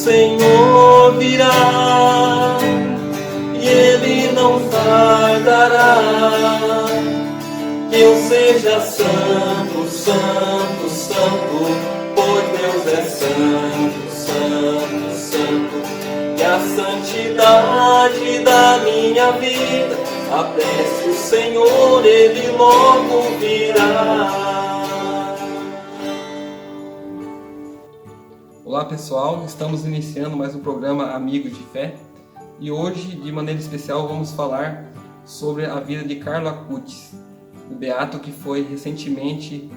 Senhor virá e Ele não tardará. Que eu seja santo, santo, santo, pois Deus é santo, santo, santo. E a santidade da minha vida, apresse o Senhor, Ele logo virá. Olá pessoal, estamos iniciando mais um programa Amigos de Fé e hoje, de maneira especial, vamos falar sobre a vida de Carlo Acutis, o beato que foi recentemente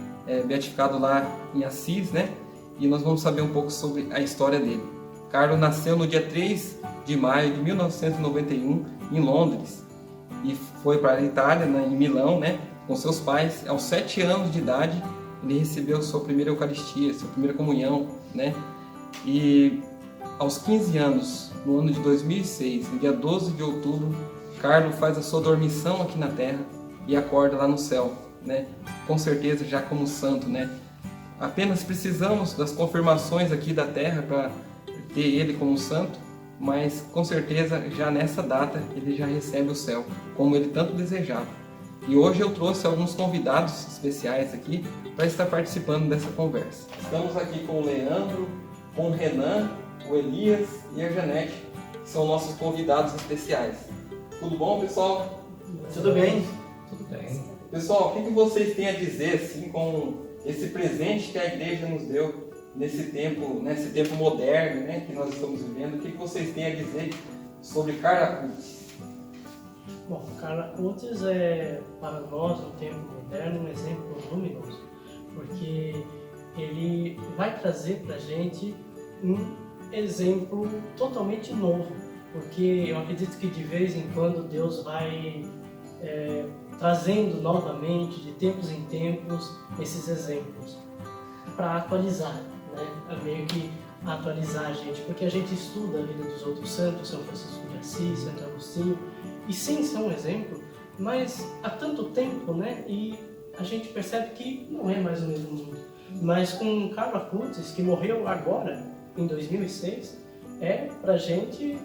beatificado lá em Assis, né? E nós vamos saber um pouco sobre a história dele. Carlo nasceu no dia 3 de maio de 1991 em Londres e foi para a Itália, né, em Milão, né, com seus pais. Aos 7 anos de idade ele recebeu sua primeira Eucaristia, sua primeira comunhão, né? E aos 15 anos, no ano de 2006, no dia 12 de outubro, Carlo faz a sua dormição aqui na Terra e acorda lá no céu, né? Com certeza já como santo, né? Apenas precisamos das confirmações aqui da Terra para ter ele como santo, mas com certeza já nessa data ele já recebe o céu, como ele tanto desejava. E hoje eu trouxe alguns convidados especiais aqui para estar participando dessa conversa. Estamos aqui com o Leandro, com o Renan, o Elias e a Janete, que são nossos convidados especiais. Tudo bom, pessoal? Tudo bem? Tudo bem. Pessoal, o que vocês têm a dizer assim, com esse presente que a igreja nos deu nesse tempo moderno, né, que nós estamos vivendo? O que vocês têm a dizer sobre Carlo Acutis? Bom, Carlo Acutis é, para nós, no tempo moderno, um exemplo luminoso, porque ele vai trazer para a gente um exemplo totalmente novo, porque eu acredito que de vez em quando Deus vai trazendo novamente, de tempos em tempos, esses exemplos para atualizar, né? Meio que atualizar a gente, porque a gente estuda a vida dos outros santos, São Francisco de Assis, Santo Agostinho, e sim, são um exemplo, mas há tanto tempo, né? E a gente percebe que não é mais o mesmo mundo. Mas com Carlo Acutis, que morreu agora, em 2006, é pra gente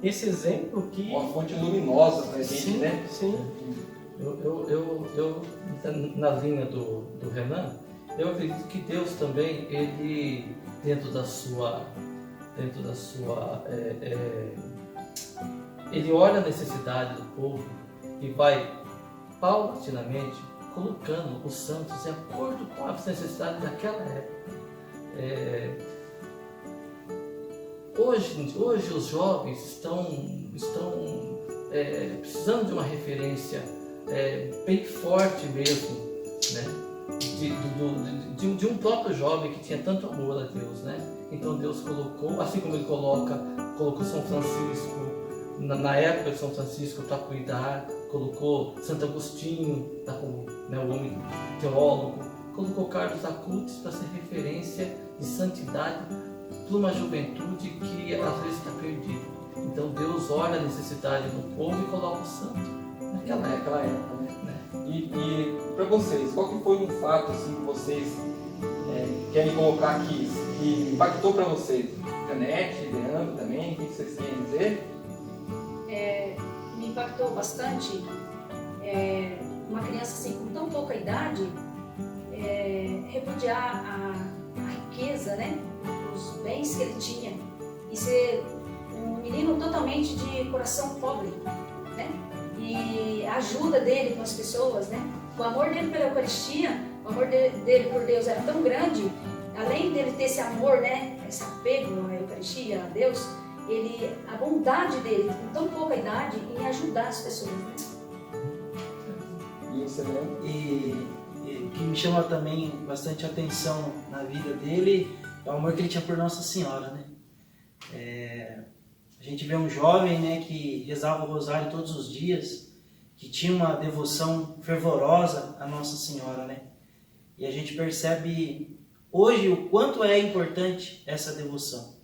esse exemplo que... Uma fonte luminosa pra gente, sim, né? Sim. Eu na linha do Renan, eu acredito que Deus também, ele, dentro da sua ele olha a necessidade do povo e vai paulatinamente colocando os santos de acordo com as necessidades daquela época. Hoje os jovens estão precisando de uma referência bem forte mesmo, né? De um próprio jovem que tinha tanto amor a Deus, né? Então Deus colocou, assim como Ele colocou São Francisco na época de São Francisco para cuidar, colocou Santo Agostinho, né, o homem teólogo, colocou Carlos Acutis para ser referência de santidade para uma juventude que às vezes está perdida. Então Deus olha a necessidade do povo e coloca o santo naquela época, né? E para vocês, qual que foi um fato assim, que vocês querem colocar aqui, que impactou para vocês? Janete, Leandro também, o que vocês têm a dizer? Me impactou bastante uma criança assim, com tão pouca idade repudiar a riqueza, né, os bens que ele tinha e ser um menino totalmente de coração pobre, né, e a ajuda dele com as pessoas, né, o amor dele pela Eucaristia, o amor dele por Deus era tão grande, além dele ter esse amor, né, esse apego à Eucaristia, a Deus, a bondade dele, com tão pouca idade, em ajudar as pessoas, né? E você lembra? E o que me chama também bastante atenção na vida dele é o amor que ele tinha por Nossa Senhora, né? A gente vê um jovem, né, que rezava o rosário todos os dias, que tinha uma devoção fervorosa à Nossa Senhora, né? E a gente percebe hoje o quanto é importante essa devoção,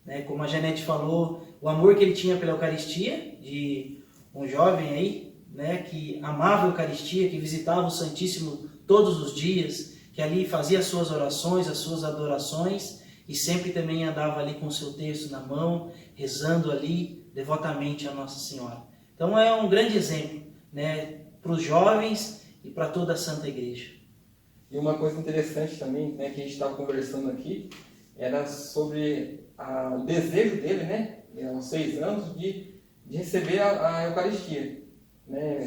né? Como a Janete falou, o amor que ele tinha pela Eucaristia, de um jovem aí, né, que amava a Eucaristia, que visitava o Santíssimo todos os dias, que ali fazia as suas orações, as suas adorações, e sempre também andava ali com o seu texto na mão, rezando ali devotamente a Nossa Senhora. Então é um grande exemplo, né, para os jovens e para toda a Santa Igreja. E uma coisa interessante também, né, que a gente estava conversando aqui, era sobre o desejo dele, né, aos 6 anos, de receber a Eucaristia. Né?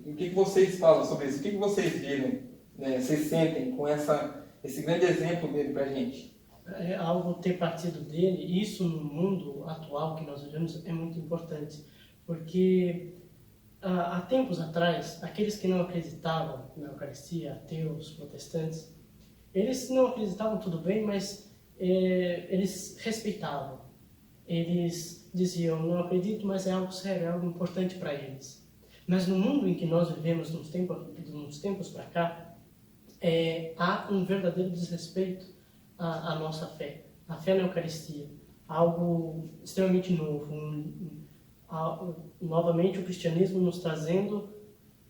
O que vocês falam sobre isso? O que vocês viram, né, vocês sentem com esse grande exemplo dele para a gente? É algo ter partido dele, isso no mundo atual que nós vivemos é muito importante, porque há tempos atrás, aqueles que não acreditavam na Eucaristia, ateus, protestantes, eles não acreditavam, tudo bem, mas eles respeitavam. Eles diziam, não acredito, mas é algo sério, é algo importante para eles. Mas no mundo em que nós vivemos, nos tempos para cá, há um verdadeiro desrespeito à nossa fé, a fé na Eucaristia, algo extremamente novo, novamente o cristianismo nos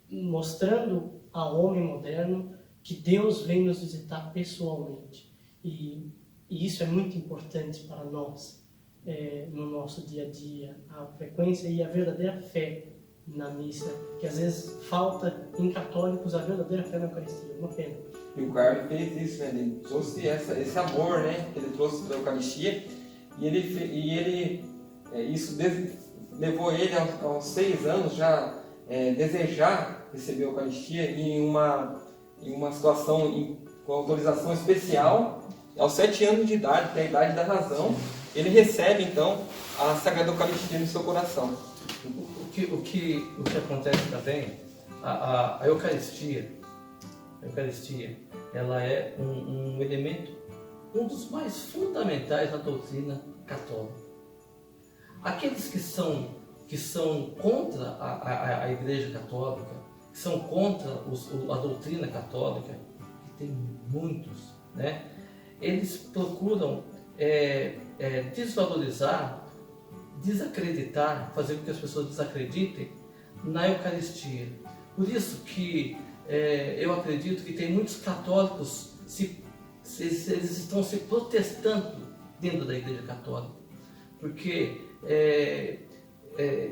mostrando ao homem moderno que Deus vem nos visitar pessoalmente, e isso é muito importante para nós, no nosso dia a dia, a frequência e a verdadeira fé na missa, que às vezes falta em católicos a verdadeira fé na Eucaristia, uma pena. E o Carlos fez isso, né? Ele trouxe esse amor, né, que ele trouxe para a Eucaristia, isso levou ele aos 6 anos já desejar receber a Eucaristia em uma situação com autorização especial. Aos 7 anos de idade, que é a idade da razão, ele recebe então a Sagrada Eucaristia no seu coração. O que acontece também, a Eucaristia, ela é um elemento, um dos mais fundamentais da doutrina católica. Aqueles que são contra a Igreja Católica, que são contra a doutrina católica, que tem muitos, né? Eles procuram desvalorizar, desacreditar, fazer com que as pessoas desacreditem na Eucaristia. Por isso que eu acredito que tem muitos católicos, eles estão se protestando dentro da Igreja Católica, porque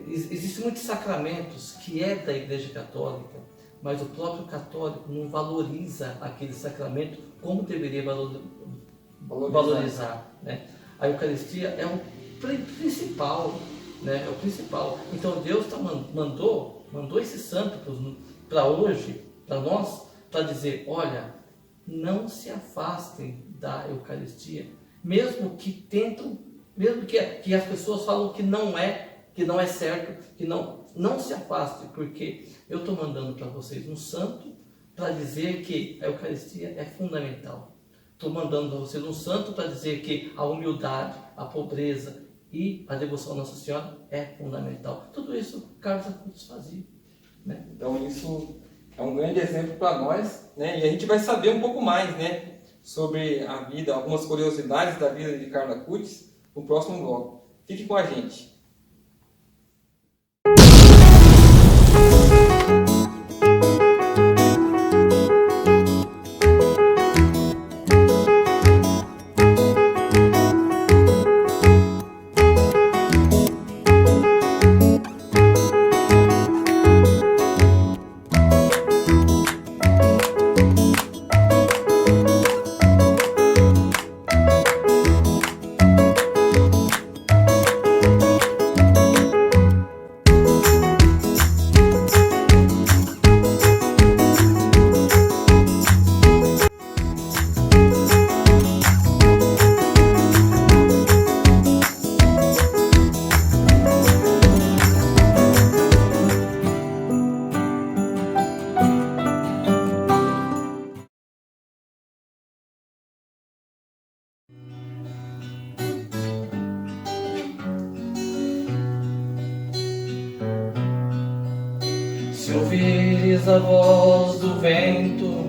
existem muitos sacramentos que é da Igreja Católica, mas o próprio católico não valoriza aquele sacramento como deveria valorizar, né? A Eucaristia é o principal, né? É o principal. Então Deus mandou esse santo para hoje, para nós, para dizer, olha, não se afastem da Eucaristia, mesmo que as pessoas falam que não é certo, que não se afastem, porque eu estou mandando para vocês um santo para dizer que a Eucaristia é fundamental. Estou mandando para vocês um santo para dizer que a humildade, a pobreza e a devoção à Nossa Senhora é fundamental. Tudo isso Carlos Acutis fazia, né? Então isso é um grande exemplo para nós, né? E a gente vai saber um pouco mais, né, sobre a vida, algumas curiosidades da vida de Carlos Acutis no próximo bloco. Fique com a gente. Se ouvires a voz do vento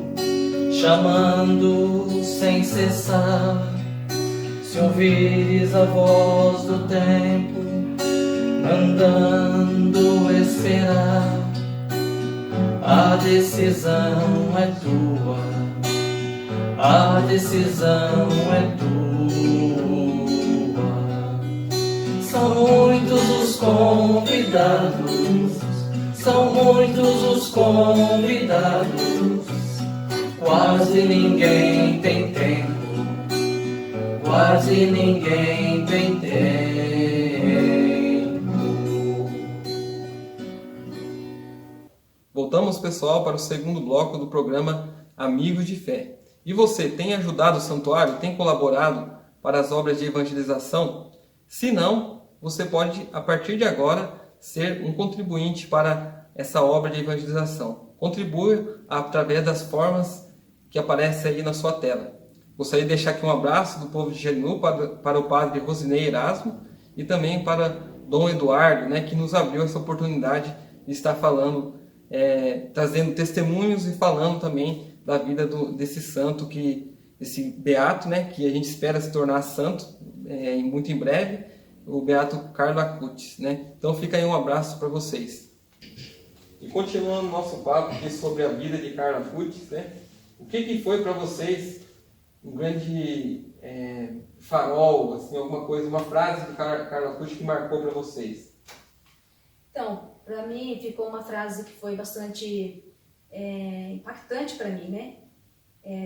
chamando sem cessar, se ouvires a voz do tempo mandando esperar, a decisão é tua, a decisão é tua. São muitos os convidados, são muitos os convidados, quase ninguém tem tempo, quase ninguém tem tempo. Voltamos, pessoal, para o segundo bloco do programa Amigos de Fé. E você, tem ajudado o santuário? Tem colaborado para as obras de evangelização? Se não, você pode, a partir de agora, ser um contribuinte para essa obra de evangelização. Contribua através das formas que aparecem aí na sua tela. Gostaria de deixar aqui um abraço do povo de Gerinu para o padre Rosinei Erasmo e também para Dom Eduardo, né, que nos abriu essa oportunidade de estar falando, trazendo testemunhos e falando também da vida desse santo, esse beato, né, que a gente espera se tornar santo muito em breve, o beato Carlo Acutis, né? Então fica aí um abraço para vocês. E continuando nosso papo aqui sobre a vida de Carlo Acutis, né? O que foi para vocês um grande farol, assim, alguma coisa, uma frase de Carlo Acutis que marcou para vocês? Então, para mim ficou uma frase que foi bastante impactante para mim, né?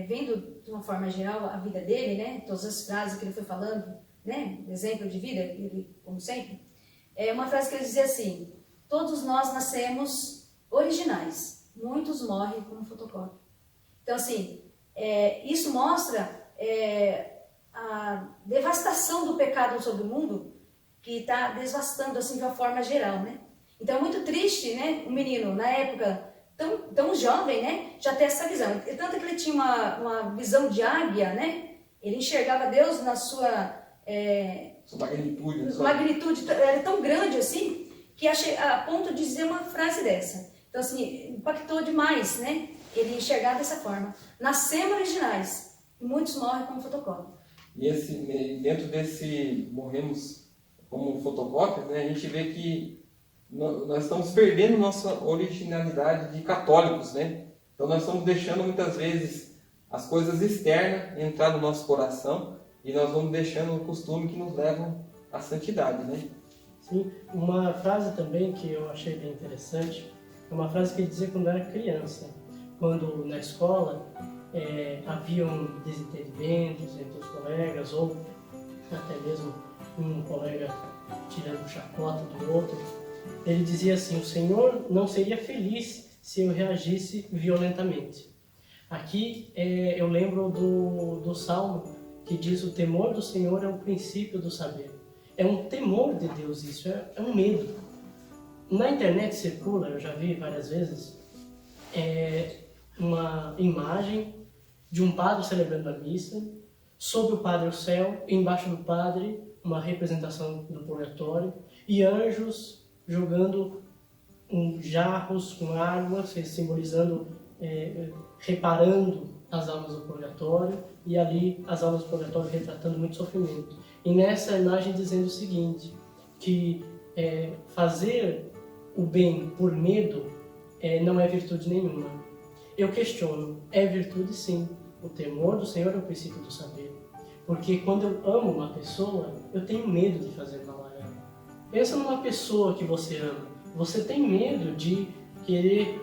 Vendo de uma forma geral a vida dele, né? Todas as frases que ele foi falando, né? Exemplo de vida, ele, como sempre. Uma frase que ele dizia assim: todos nós nascemos originais, muitos morrem como fotocópia. Então, assim, isso mostra a devastação do pecado sobre o mundo, que está devastando, assim, de uma forma geral, né? Então, é muito triste, né? Um menino, na época tão jovem, né? Já ter essa visão. Tanto que ele tinha uma visão de águia, né? Ele enxergava Deus na sua magnitude era tão grande, assim, que a ponto de dizer uma frase dessa. Então, assim, impactou demais, né? Ele enxergar dessa forma. Nascemos originais, muitos morrem como fotocópia. E dentro desse morremos como fotocópia, né, a gente vê que nós estamos perdendo nossa originalidade de católicos, né? Então nós estamos deixando muitas vezes as coisas externas entrar no nosso coração e nós vamos deixando o costume que nos levam à santidade, né? Sim, uma frase também que eu achei bem interessante, é uma frase que ele dizia quando era criança, quando na escola haviam desentendimentos entre os colegas, ou até mesmo um colega tirando chacota do outro. Ele dizia assim: o Senhor não seria feliz se eu reagisse violentamente. Aqui eu lembro do Salmo que diz: o temor do Senhor é o princípio do saber. É um temor de Deus isso, é um medo. Na internet circula, eu já vi várias vezes, uma imagem de um padre celebrando a missa, sob o padre o céu, embaixo do padre uma representação do purgatório e anjos jogando jarros com água, simbolizando, reparando as almas do purgatório, e ali as almas do purgatório retratando muito sofrimento. E nessa imagem dizendo o seguinte, que fazer o bem por medo não é virtude nenhuma. Eu questiono, é virtude sim. O temor do Senhor é o princípio do saber. Porque quando eu amo uma pessoa, eu tenho medo de fazer mal a ela. Pensa numa pessoa que você ama. Você tem medo de querer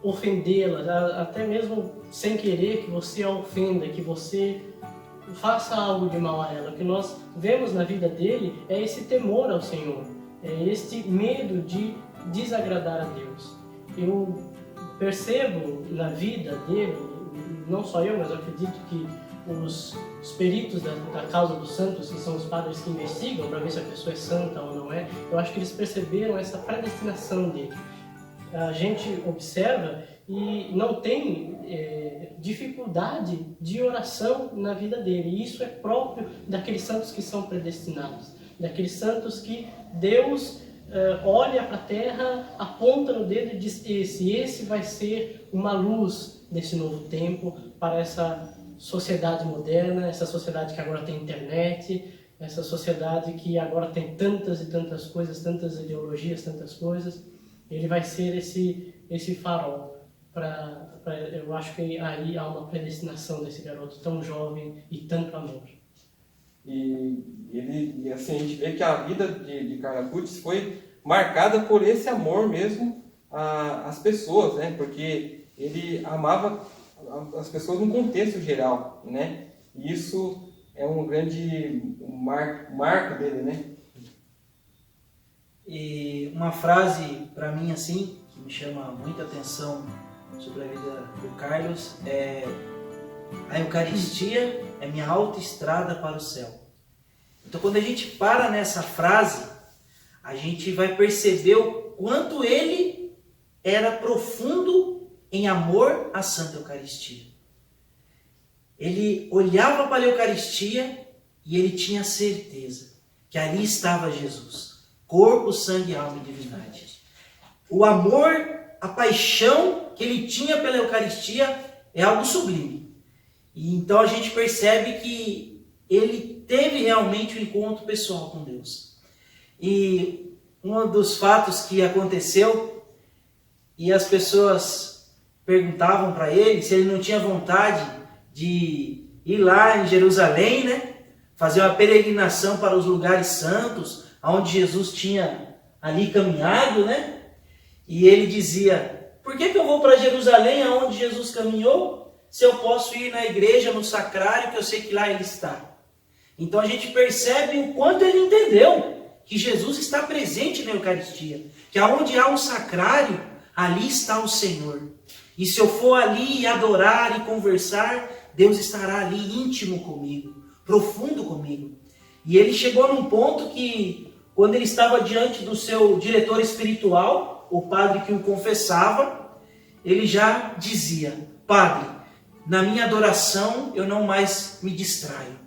ofendê-la, até mesmo sem querer que você a ofenda, que você faça algo de mal a ela. O que nós vemos na vida dele é esse temor ao Senhor, é este medo de desagradar a Deus. Eu percebo na vida dele, não só eu, mas eu acredito que os peritos da causa dos santos, que são os padres que investigam para ver se a pessoa é santa ou não é, eu acho que eles perceberam essa predestinação dele. A gente observa e não tem dificuldade de oração na vida dele. E isso é próprio daqueles santos que são predestinados, daqueles santos que Deus olha para a terra, aponta no dedo e diz: esse vai ser uma luz desse novo tempo para essa sociedade moderna, essa sociedade que agora tem internet, essa sociedade que agora tem tantas e tantas coisas, tantas ideologias, tantas coisas. Ele vai ser esse farol. Eu acho que aí há uma predestinação desse garoto tão jovem e tanto amor. E assim, a gente vê que a vida de Carlo Acutis foi marcada por esse amor mesmo às pessoas, né? Porque ele amava as pessoas num contexto geral, né? E isso é um grande marco dele, né? E uma frase para mim assim, que me chama muita atenção sobre a vida do Carlos, é: a Eucaristia é minha autoestrada para o céu. Então, quando a gente para nessa frase, a gente vai perceber o quanto ele era profundo em amor à Santa Eucaristia. Ele olhava para a Eucaristia e ele tinha certeza que ali estava Jesus, corpo, sangue, alma e divindade. O amor, a paixão que ele tinha pela Eucaristia é algo sublime. E então a gente percebe que ele teve realmente um encontro pessoal com Deus. E um dos fatos que aconteceu, e as pessoas perguntavam para ele se ele não tinha vontade de ir lá em Jerusalém, né? Fazer uma peregrinação para os lugares santos, onde Jesus tinha ali caminhado, né? E ele dizia: por que eu vou para Jerusalém, aonde Jesus caminhou, se eu posso ir na igreja, no sacrário, que eu sei que lá ele está? Então a gente percebe o quanto ele entendeu que Jesus está presente na Eucaristia, que aonde há um sacrário, ali está o Senhor. E se eu for ali adorar e conversar, Deus estará ali íntimo comigo, profundo comigo. E ele chegou num ponto que, quando ele estava diante do seu diretor espiritual, o padre que o confessava, ele já dizia: padre, na minha adoração eu não mais me distraio.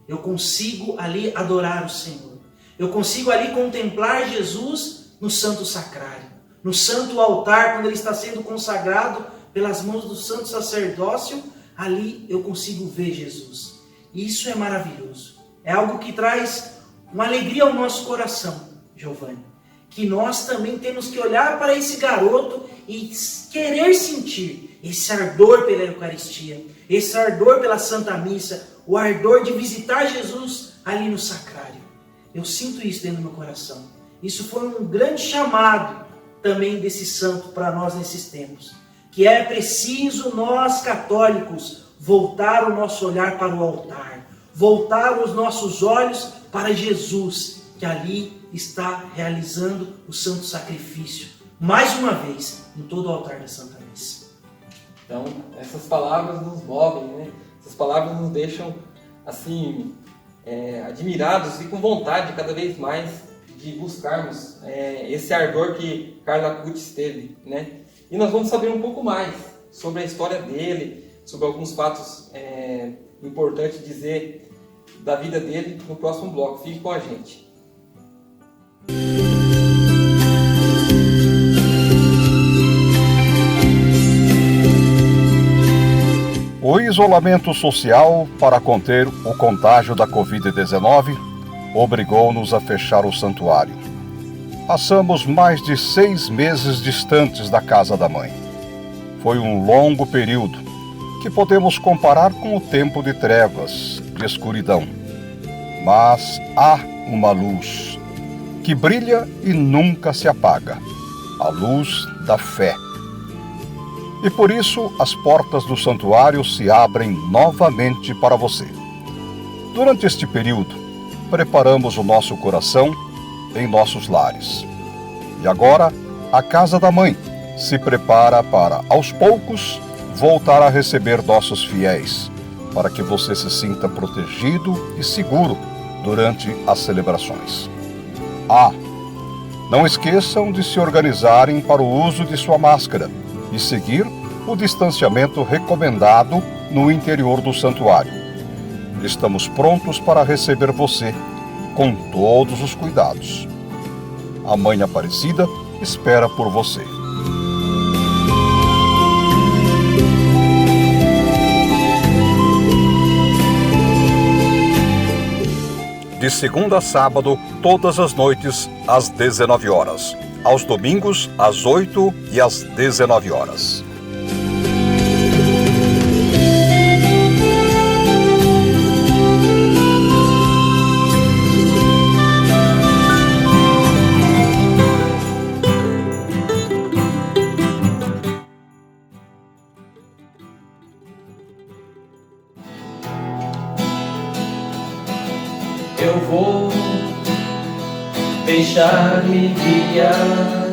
Eu consigo ali adorar o Senhor. Eu consigo ali contemplar Jesus no santo sacrário, no santo altar, quando ele está sendo consagrado pelas mãos do santo sacerdócio. Ali eu consigo ver Jesus. E isso é maravilhoso. É algo que traz uma alegria ao nosso coração, Giovanni. Que nós também temos que olhar para esse garoto e querer sentir esse ardor pela Eucaristia, esse ardor pela Santa Missa, o ardor de visitar Jesus ali no sacrário. Eu sinto isso dentro do meu coração. Isso foi um grande chamado também desse santo para nós nesses tempos. Que é preciso nós católicos voltar o nosso olhar para o altar, voltar os nossos olhos para Jesus, que ali está realizando o santo sacrifício, mais uma vez, em todo o altar da Santa Missa. Então, essas palavras nos movem, né? Essas palavras nos deixam, assim, admirados e com vontade cada vez mais de buscarmos esse ardor que Carlo Acutis teve, né? E nós vamos saber um pouco mais sobre a história dele, sobre alguns fatos importantes de dizer da vida dele no próximo bloco. Fique com a gente. O isolamento social para conter o contágio da Covid-19 obrigou-nos a fechar o santuário. Passamos mais de 6 meses distantes da casa da mãe. Foi um longo período que podemos comparar com o tempo de trevas, de escuridão. Mas há uma luz que brilha e nunca se apaga, a luz da fé. E por isso as portas do santuário se abrem novamente para você. Durante este período, preparamos o nosso coração em nossos lares. E agora, a casa da mãe se prepara para, aos poucos, voltar a receber nossos fiéis, para que você se sinta protegido e seguro durante as celebrações. Não esqueçam de se organizarem para o uso de sua máscara e seguir o distanciamento recomendado no interior do santuário. Estamos prontos para receber você, com todos os cuidados. A Mãe Aparecida espera por você. De segunda a sábado, todas as noites, às 19 horas. Aos domingos, às 8 e às 19 horas. deixar-me guiar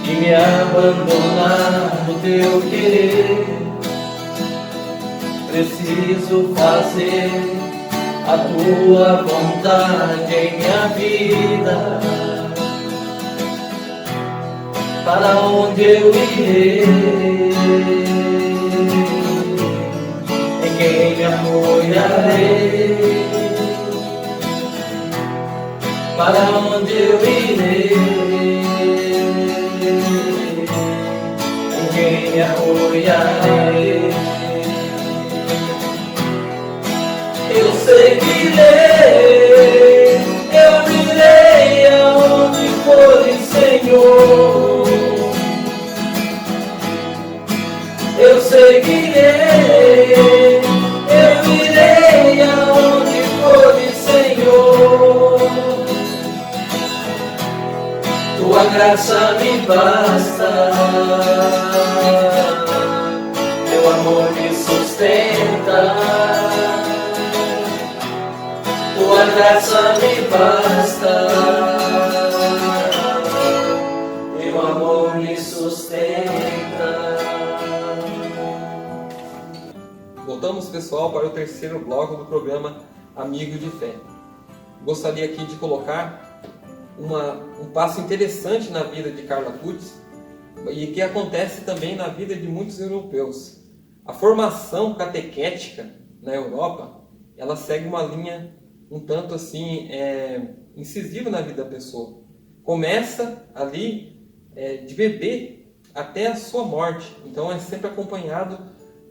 e me abandonar no teu querer. Preciso fazer a tua vontade em minha vida. Para onde eu irei? Em quem me apoiarei? Para onde eu irei? Em quem me apoiarei? Eu seguirei, eu irei aonde fores, Senhor. Eu seguirei, eu irei aonde fores, Senhor. Tua graça me basta, teu amor me sustenta. Tua graça me basta, teu amor me sustenta. Voltamos, pessoal, para o terceiro bloco do programa Amigo de Fé. Gostaria aqui de colocar um passo interessante na vida de Carlo Acutis e que acontece também na vida de muitos europeus. A formação catequética na Europa, ela segue uma linha um tanto assim incisiva na vida da pessoa. Começa ali de bebê até a sua morte. Então é sempre acompanhado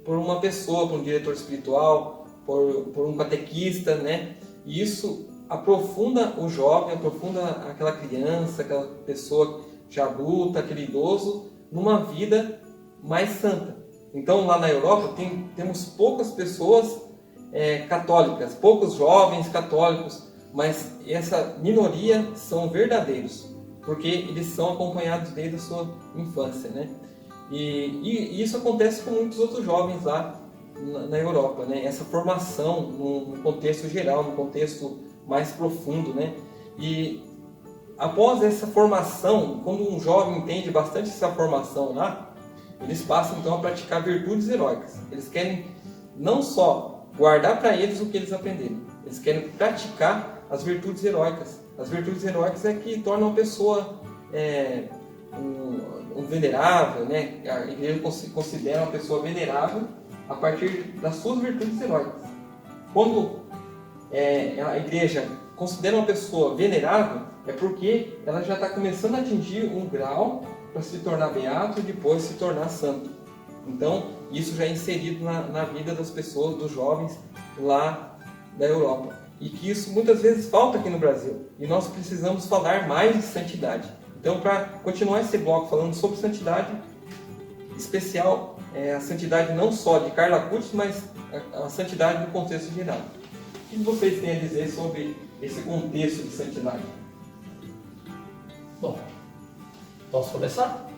por uma pessoa, por um diretor espiritual, por um catequista, né? E isso aprofunda o jovem, aprofunda aquela criança, aquela pessoa já adulta, aquele idoso, numa vida mais santa. Então lá na Europa temos poucas pessoas católicas, poucos jovens católicos, mas essa minoria são verdadeiros, porque eles são acompanhados desde a sua infância, né? E isso acontece com muitos outros jovens lá na Europa, né? Essa formação num contexto geral, num contexto mais profundo, né? E após essa formação, quando um jovem entende bastante essa formação lá, eles passam então a praticar virtudes heróicas. Eles querem não só guardar para eles o que eles aprenderam, eles querem praticar as virtudes heróicas. As virtudes heróicas é que tornam a pessoa um venerável, né? A igreja considera uma pessoa venerável a partir das suas virtudes heróicas. Quando a igreja considera uma pessoa venerável, é porque ela já está começando a atingir um grau para se tornar beato e depois se tornar santo. Então, isso já é inserido na vida das pessoas, dos jovens lá da Europa. E que isso muitas vezes falta aqui no Brasil. E nós precisamos falar mais de santidade. Então, para continuar esse bloco falando sobre santidade, especial a santidade não só de Carlo Acutis, mas a santidade no contexto geral. O que vocês têm a dizer sobre esse contexto de santidade? Bom, posso começar?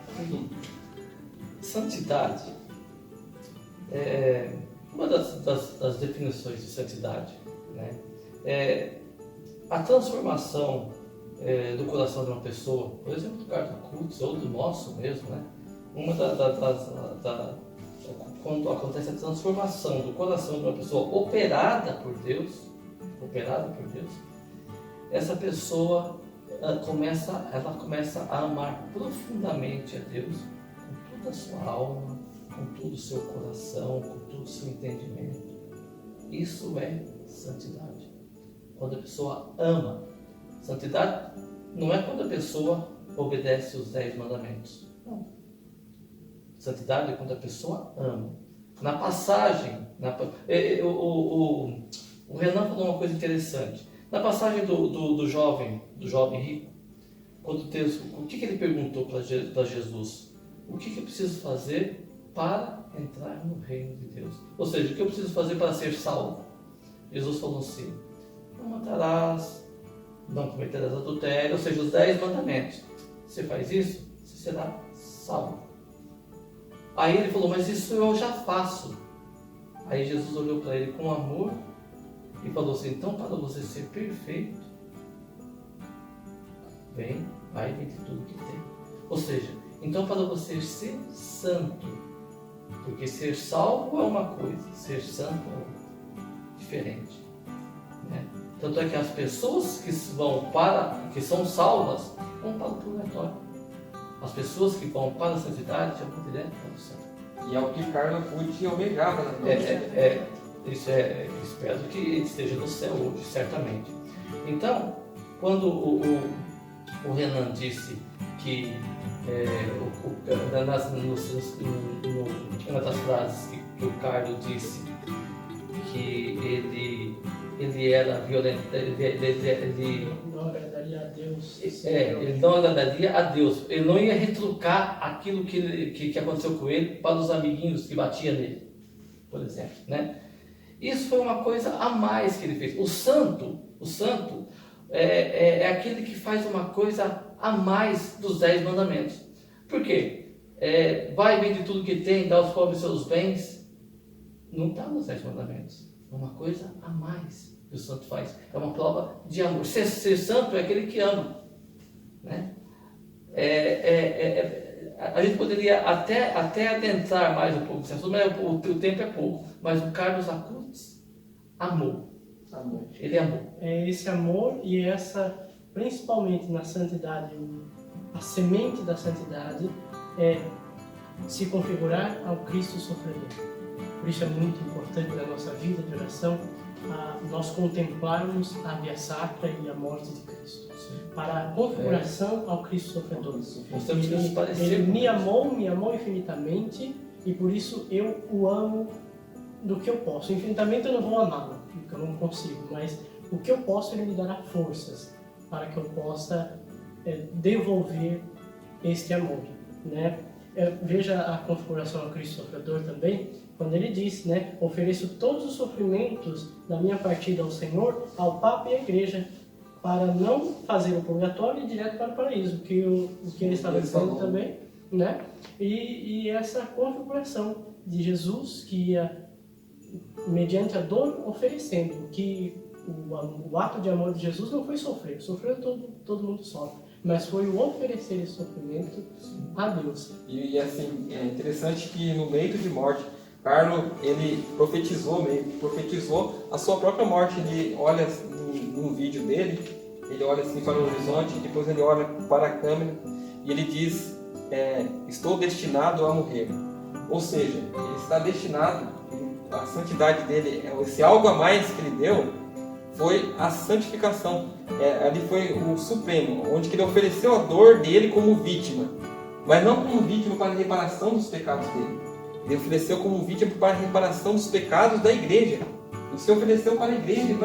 Santidade é uma das definições de santidade, né? A transformação do coração de uma pessoa, por exemplo, do Carlo Acutis ou do nosso mesmo, né? Quando acontece a transformação do coração de uma pessoa operada por Deus, essa pessoa ela começa a amar profundamente a Deus com toda a sua alma, com todo o seu coração, com todo o seu entendimento. Isso é santidade. Quando a pessoa ama. Santidade não é quando a pessoa obedece os 10 mandamentos. Não. Santidade é quando a pessoa ama. Na passagem, o Renan falou uma coisa interessante. Na passagem do jovem rico, quando Deus, o que ele perguntou para Jesus? O que eu preciso fazer para entrar no reino de Deus? Ou seja, o que eu preciso fazer para ser salvo? Jesus falou assim: não matarás, não cometerás adultério, ou seja, os 10 mandamentos. Você faz isso, você será salvo. Aí ele falou: mas isso eu já faço. Aí Jesus olhou para ele com amor e falou assim: então, para você ser perfeito, vai vender tudo que tem. Ou seja, então para você ser santo, porque ser salvo é uma coisa, ser santo é outra, diferente, né? Tanto é que as pessoas que são salvas, vão para o purgatório. As pessoas que vão para a santidade já vão direto para o céu. E é o que Carlo Acutis almejava na vida. Espero que ele esteja no céu hoje, certamente. Então, quando o Renan disse que uma das frases que o Carlos disse que ele era violento, ele não agradaria a Deus. ele não agradaria a Deus, ele não ia retrucar aquilo que aconteceu com ele para os amiguinhos que batiam nele, por exemplo, né? Isso foi uma coisa a mais que ele fez. O santo é aquele que faz uma coisa a mais dos 10 mandamentos. Por quê? Vai, vende tudo que tem, dá aos pobres seus bens. Não está nos 10 mandamentos. É uma coisa a mais que o santo faz. É uma prova de amor. Ser santo é aquele que ama, né? A gente poderia até adentrar mais um pouco nesse assunto, mas o tempo é pouco. Mas o Carlos Acutis amou. Ele amou. É esse amor e essa, principalmente na santidade, a semente da santidade é se configurar ao Cristo sofredor. Por isso é muito importante na nossa vida de oração nós contemplarmos a via sacra e a morte de Cristo. Para a configuração ao Cristo sofredor. Nós temos que nos parecer. Ele me amou infinitamente e por isso eu o amo do que eu posso. Infinitamente eu não vou amá-lo, porque eu não consigo, mas o que eu posso ele me dará forças para que eu possa devolver este amor, né? Veja a configuração ao Cristo sofredor também, quando ele diz, né, ofereço todos os sofrimentos da minha partida ao Senhor, ao Papa e à Igreja, para não fazer o purgatório e ir direto para o paraíso, o que ele estava dizendo também, né? E essa configuração de Jesus que ia, mediante a dor, oferecendo, que o ato de amor de Jesus não foi sofrer todo mundo sofre, mas foi o oferecer esse sofrimento a Deus. E assim, é interessante que no leito de morte, Carlo, ele profetizou a sua própria morte. Ele olha num vídeo dele, ele olha assim para o horizonte, depois ele olha para a câmera e ele diz, estou destinado a morrer. Ou seja, ele está destinado, a santidade dele, esse algo a mais que ele deu, foi a santificação. Ali foi o supremo, onde ele ofereceu a dor dele como vítima, mas não como vítima para a reparação dos pecados dele. Ele ofereceu como vítima para a reparação dos pecados da igreja. Ele se ofereceu para a igreja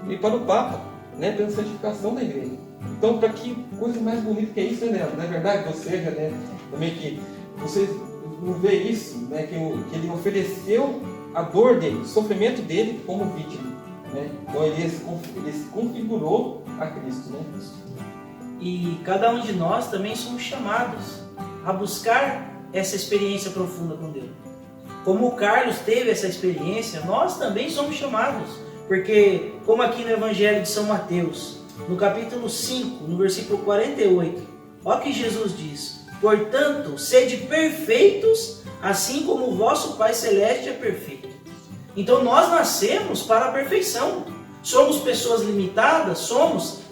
e para o Papa, né, pela santificação da igreja. Então, para que coisa mais bonita que é isso, né? Não é verdade? Ou seja, né, também que vocês não vê isso, né, que ele ofereceu a dor dele, o sofrimento dele como vítima, né? Então ele se configurou a Cristo, né? E cada um de nós também somos chamados a buscar essa experiência profunda com Deus. Como o Carlos teve essa experiência, nós também somos chamados. Porque, como aqui no Evangelho de São Mateus, no capítulo 5, no versículo 48, olha o que Jesus diz: portanto, sede perfeitos, assim como o vosso Pai Celeste é perfeito. Então nós nascemos para a perfeição. Somos pessoas limitadas?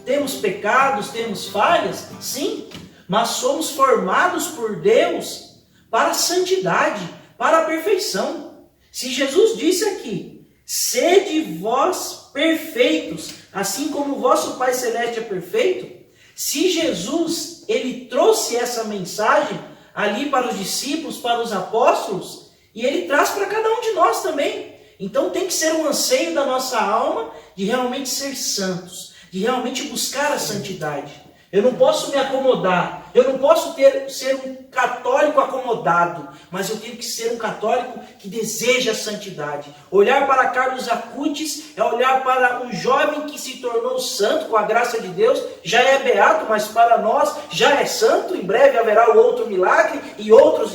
Temos pecados, temos falhas? Sim, mas somos formados por Deus para a santidade, para a perfeição. Se Jesus disse aqui, sede vós perfeitos, assim como o vosso Pai Celeste é perfeito, se Jesus ele trouxe essa mensagem ali para os discípulos, para os apóstolos, e ele traz para cada um de nós também. Então tem que ser um anseio da nossa alma de realmente ser santos, de realmente buscar a santidade. Eu não posso me acomodar, eu não posso ser um católico acomodado, mas eu tenho que ser um católico que deseja a santidade. Olhar para Carlos Acutis é olhar para um jovem que se tornou santo com a graça de Deus, já é beato, mas para nós já é santo, em breve haverá outro milagre e outros.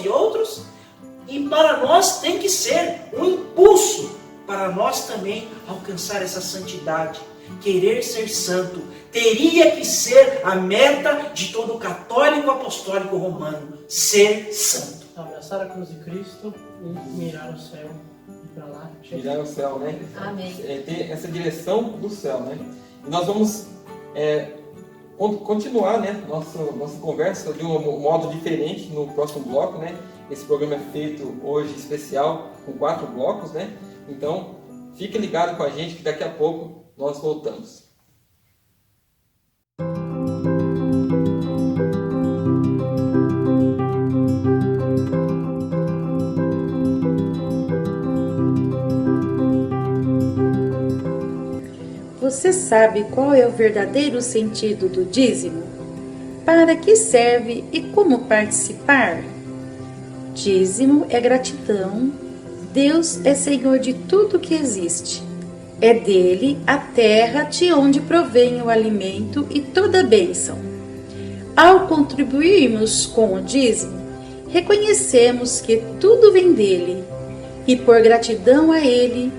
E para nós tem que ser um impulso para nós também alcançar essa santidade. Querer ser santo teria que ser a meta de todo católico apostólico romano, ser santo. Abraçar a cruz de Cristo e mirar o céu e para lá. Mirar o céu, né? Amém. Ter essa direção do céu, né? E nós vamos continuar, né, nossa conversa de um modo diferente no próximo bloco, né? Esse programa é feito hoje especial com 4 blocos, né? Então, fique ligado com a gente que daqui a pouco nós voltamos. Você sabe qual é o verdadeiro sentido do dízimo? Para que serve e como participar? Dízimo é gratidão. Deus é Senhor de tudo que existe. É dele a terra de onde provém o alimento e toda a bênção. Ao contribuirmos com o dízimo, reconhecemos que tudo vem dele e, por gratidão a ele,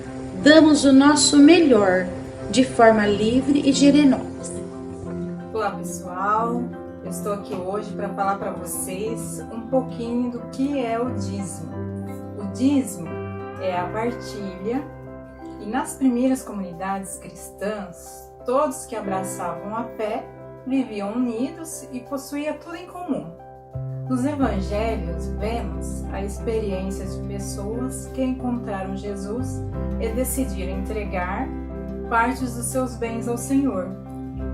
damos o nosso melhor, de forma livre e generosa. Olá pessoal, eu estou aqui hoje para falar para vocês um pouquinho do que é o dízimo. O dízimo é a partilha e nas primeiras comunidades cristãs, todos que abraçavam a fé viviam unidos e possuíam tudo em comum. Nos evangelhos vemos a experiência de pessoas que encontraram Jesus e decidiram entregar partes dos seus bens ao Senhor.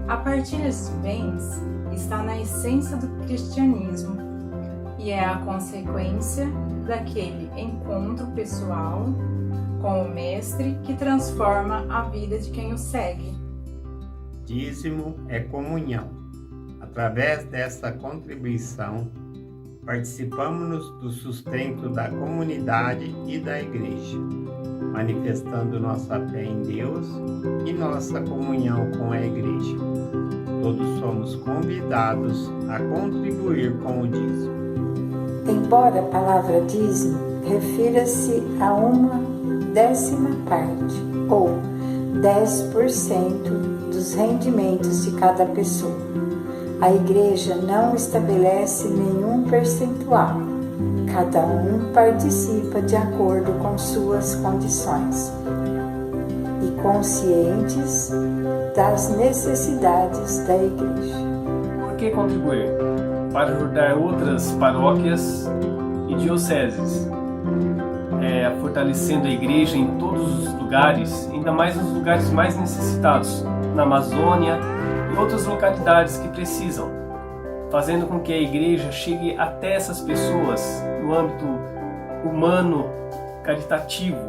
A partilha dos bens está na essência do cristianismo e é a consequência daquele encontro pessoal com o Mestre que transforma a vida de quem o segue. Dízimo é comunhão. Através dessa contribuição, participamos do sustento da comunidade e da igreja, manifestando nossa fé em Deus e nossa comunhão com a igreja. Todos somos convidados a contribuir com o dízimo. Embora a palavra dízimo refira-se a 1/10 parte, ou 10% dos rendimentos de cada pessoa, a igreja não estabelece nenhum percentual. Cada um participa de acordo com suas condições e conscientes das necessidades da igreja. Por que contribuir? Para ajudar outras paróquias e dioceses, fortalecendo a igreja em todos os lugares, ainda mais nos lugares mais necessitados, na Amazônia e outras localidades que precisam, fazendo com que a igreja chegue até essas pessoas no âmbito humano, caritativo,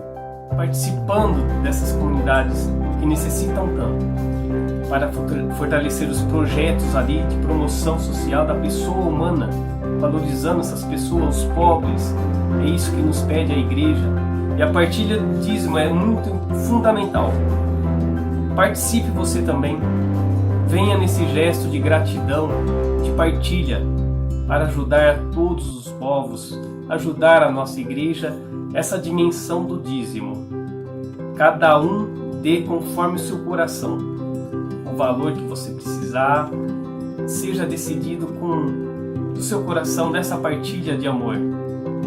participando dessas comunidades que necessitam tanto, para fortalecer os projetos ali de promoção social da pessoa humana, valorizando essas pessoas, os pobres. É isso que nos pede a igreja. E a partilha do dízimo é muito fundamental. Participe você também. Venha nesse gesto de gratidão, de partilha, para ajudar todos os povos, ajudar a nossa igreja, essa dimensão do dízimo. Cada um dê conforme o seu coração. O valor que você precisar, seja decidido com o seu coração nessa partilha de amor.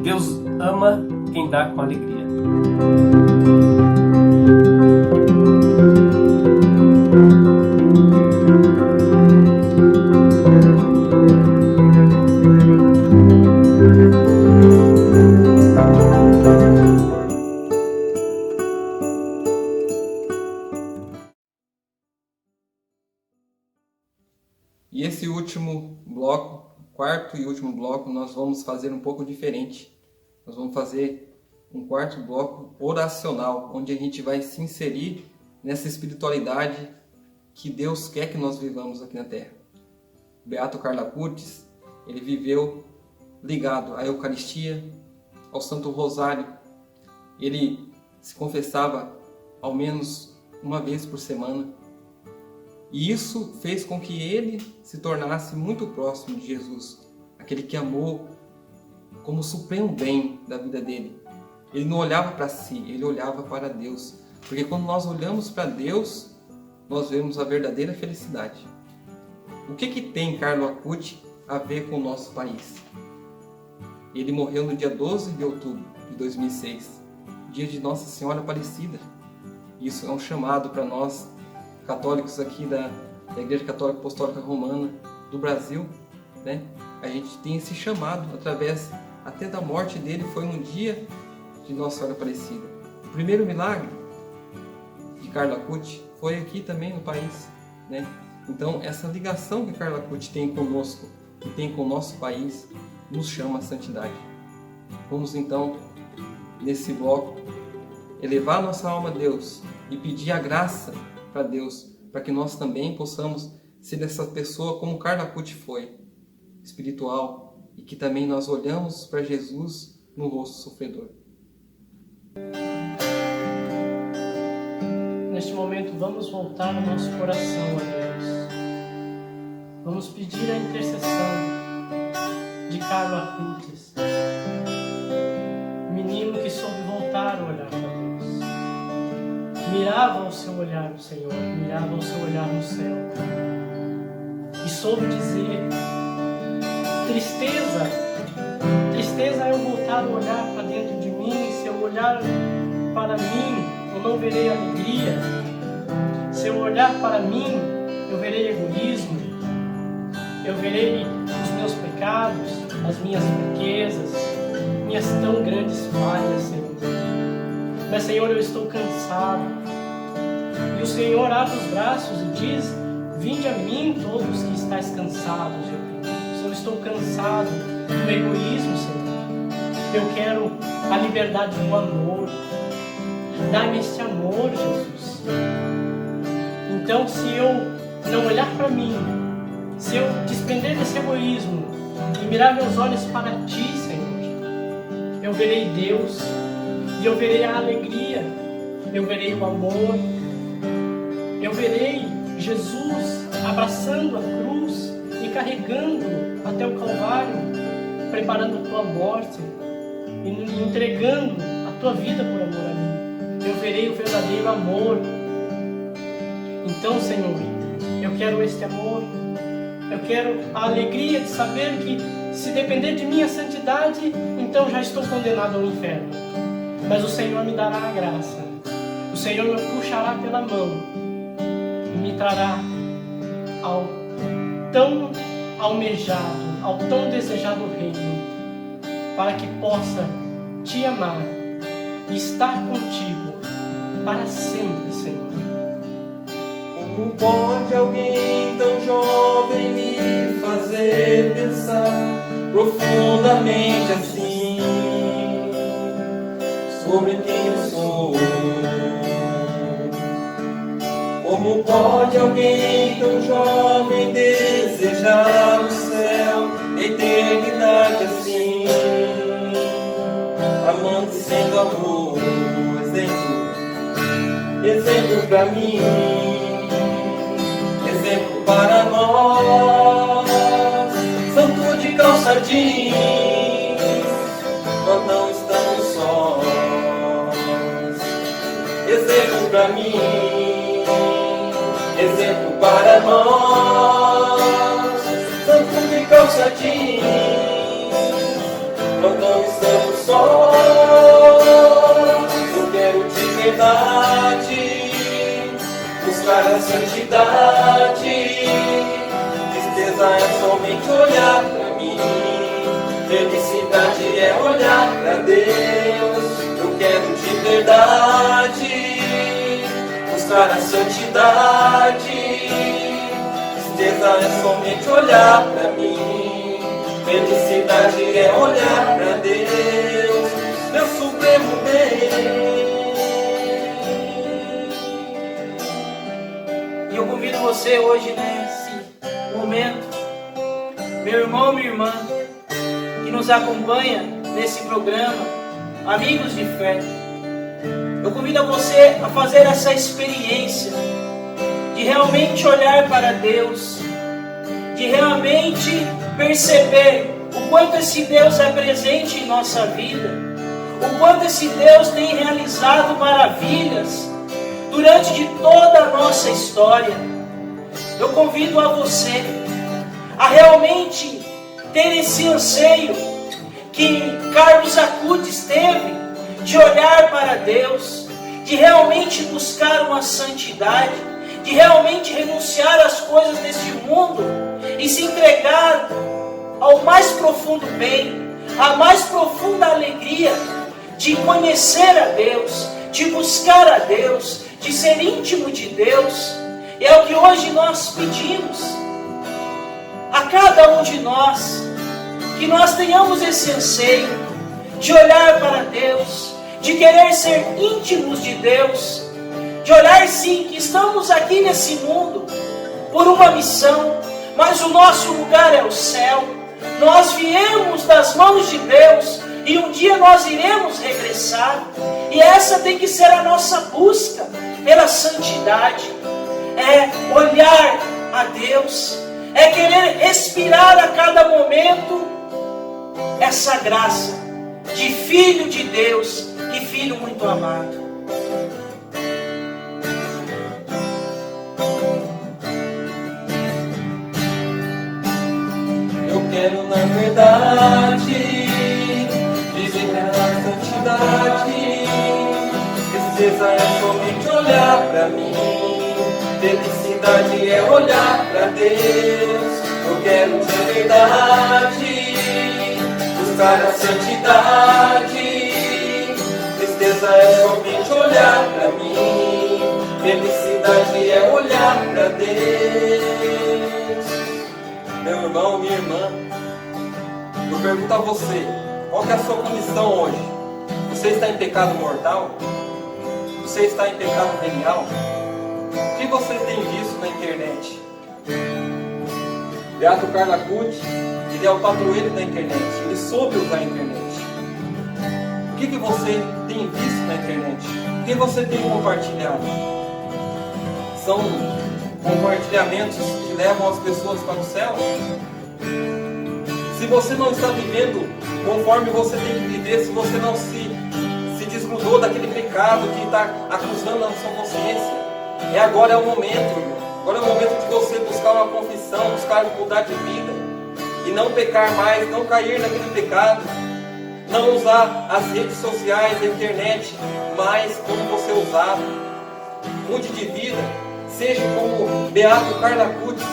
Deus ama quem dá com alegria. E esse último bloco, quarto e último bloco, nós vamos fazer um pouco diferente. Nós vamos fazer um quarto bloco oracional, onde a gente vai se inserir nessa espiritualidade que Deus quer que nós vivamos aqui na Terra. O Beato Carlo Acutis, ele viveu ligado à Eucaristia, ao Santo Rosário. Ele se confessava ao menos uma vez por semana. E isso fez com que ele se tornasse muito próximo de Jesus, aquele que amou como o supremo bem da vida dele. Ele não olhava para si, ele olhava para Deus. Porque quando nós olhamos para Deus, nós vemos a verdadeira felicidade. O que tem Carlo Acutis a ver com o nosso país? Ele morreu no dia 12 de outubro de 2006, dia de Nossa Senhora Aparecida. Isso é um chamado para nós, católicos aqui da Igreja Católica Apostólica Romana do Brasil, né? A gente tem esse chamado através até da morte dele, foi no dia de Nossa Senhora Aparecida. O primeiro milagre de Carlo Acutis foi aqui também no país, né? Então essa ligação que Carlo Acutis tem conosco e tem com o nosso país nos chama a santidade. Vamos então, nesse bloco, elevar nossa alma a Deus e pedir a graça para Deus, para que nós também possamos ser essa pessoa como Carlo Acutis foi, espiritual, e que também nós olhamos para Jesus no rosto sofredor. Neste momento, vamos voltar o nosso coração a Deus. Vamos pedir a intercessão de Carlo Acutis, menino que soube voltar o olhar para Deus. Mirava o seu olhar no Senhor, mirava o seu olhar no céu. E soube dizer: tristeza é eu voltar o olhar para dentro de mim. Se eu olhar para mim, eu não verei alegria. Se eu olhar para mim, eu verei egoísmo. Eu verei os meus pecados, as minhas fraquezas, minhas tão grandes falhas, Senhor. Mas, Senhor, eu estou cansado. E o Senhor abre os braços e diz: vinde a mim todos que estáis cansados e oprimidos. Eu estou cansado do egoísmo, Senhor. Eu quero a liberdade do amor. Dá-me este amor, Jesus. Então, se eu não olhar para mim, se eu despender desse egoísmo e mirar meus olhos para Ti, Senhor, eu verei Deus e eu verei a alegria, eu verei o amor, eu verei Jesus abraçando a cruz e carregando até o Calvário, preparando a Tua morte e entregando a Tua vida por amor a mim. Eu verei o verdadeiro amor. Então, Senhor, eu quero este amor. Eu quero a alegria de saber que, se depender de minha santidade, então já estou condenado ao inferno. Mas o Senhor me dará a graça. O Senhor me puxará pela mão e me trará ao tão almejado, ao tão desejado reino, para que possa Te amar e estar contigo para sempre, Senhor. Como pode alguém tão jovem me fazer pensar profundamente assim sobre quem eu sou? Como pode alguém tão jovem desejar o céu, a eternidade assim, amando e sendo amor, exemplo pra mim, exemplo para nós, santo de calça jeans, nós não estamos sós. Exemplo pra mim, exemplo para nós, santo de calça jeans, nós não estamos sós. Eu quero de verdade buscar a santidade. Tristeza é somente olhar pra mim, felicidade é olhar pra Deus. Eu quero de verdade buscar a santidade. Tristeza é somente olhar pra mim, felicidade é olhar pra Deus, meu supremo bem. E eu convido você hoje nesse momento, meu irmão, minha irmã, que nos acompanha nesse programa, Amigos de Fé. Eu convido a você a fazer essa experiência de realmente olhar para Deus, de realmente perceber o quanto esse Deus é presente em nossa vida, o quanto esse Deus tem realizado maravilhas durante de toda a nossa história. Eu convido a você a realmente ter esse anseio que Carlos Acutis teve de olhar para Deus, de realmente buscar uma santidade, de realmente renunciar às coisas deste mundo e se entregar ao mais profundo bem, à mais profunda alegria de conhecer a Deus, de buscar a Deus, de ser íntimo de Deus. E é o que hoje nós pedimos a cada um de nós, que nós tenhamos esse anseio de olhar para Deus, de querer ser íntimos de Deus, de olhar sim que estamos aqui nesse mundo por uma missão, mas o nosso lugar é o céu. Nós viemos das mãos de Deus e um dia nós iremos regressar. E essa tem que ser a nossa busca pela santidade. É olhar a Deus, é querer respirar a cada momento essa graça de filho de Deus e filho muito amado. Eu quero na verdade dizer a santidade. Tristeza é somente olhar pra mim, felicidade é olhar pra Deus. Eu quero de verdade buscar a santidade. Tristeza é somente olhar pra mim, felicidade é olhar pra Deus. Meu irmão, minha irmã, eu pergunto a você, qual que é a sua condição hoje? Você está em pecado mortal? Você está em pecado venial? O que você tem visto na internet? Beato Carlo Acutis, ele é o padroeiro da internet, ele soube usar a internet. O que você tem visto na internet? O que você tem compartilhado? São compartilhamentos que levam as pessoas para o céu? Se você não está vivendo conforme você tem que viver, se você não se desgrudou daquele pecado que está acusando a sua consciência, agora é o momento, irmão. Agora é o momento de você buscar uma confissão, buscar mudar de vida e não pecar mais, não cair naquele pecado, não usar as redes sociais, a internet mais como você usava. Mude de vida, seja como Beato Carlo Acutis,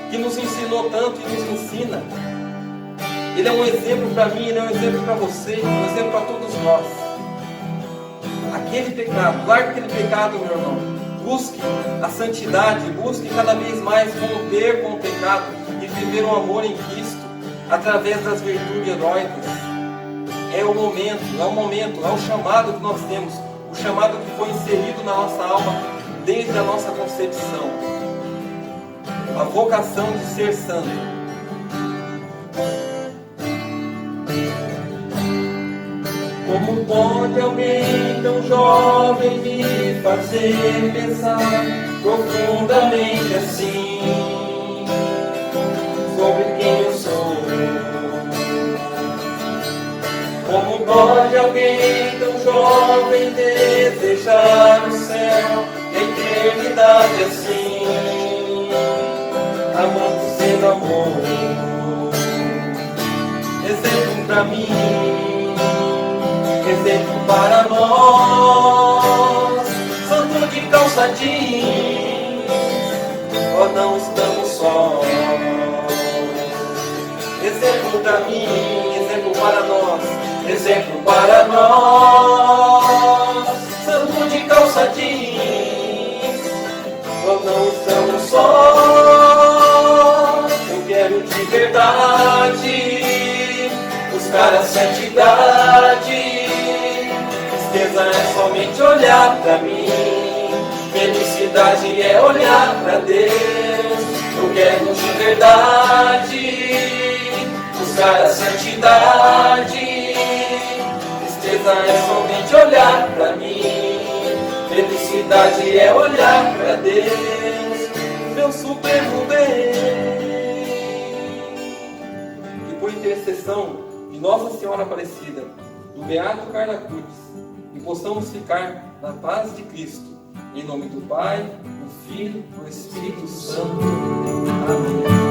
que nos ensinou tanto e nos ensina. Ele é um exemplo para mim, ele é um exemplo para você, um exemplo para todos nós. Aquele pecado, largue aquele pecado, meu irmão. Busque a santidade, busque cada vez mais romper com o pecado e viver um amor em Cristo através das virtudes heróicas. É o momento, é o chamado que nós temos, o chamado que foi inserido na nossa alma desde a nossa concepção. A vocação de ser santo. Como pode alguém tão jovem me fazer pensar profundamente assim sobre quem eu sou? Como pode alguém tão jovem desejar o céu e a eternidade assim, amando sendo amor? Exemplo pra mim, exemplo para nós, santo de calça jeans, ó, não estamos sós. Exemplo para mim, exemplo para nós, exemplo para nós, santo de calça jeans, ó, não estamos sós. Eu quero de verdade buscar a santidade. Tristeza é somente olhar pra mim, felicidade é olhar pra Deus. Eu quero de verdade buscar a santidade. Tristeza é somente olhar pra mim, felicidade é olhar pra Deus, meu supremo bem. E por intercessão de Nossa Senhora Aparecida, do Beato Carlo Acutis, e possamos ficar na paz de Cristo Em nome do Pai, do Filho e do Espírito Santo. Amém.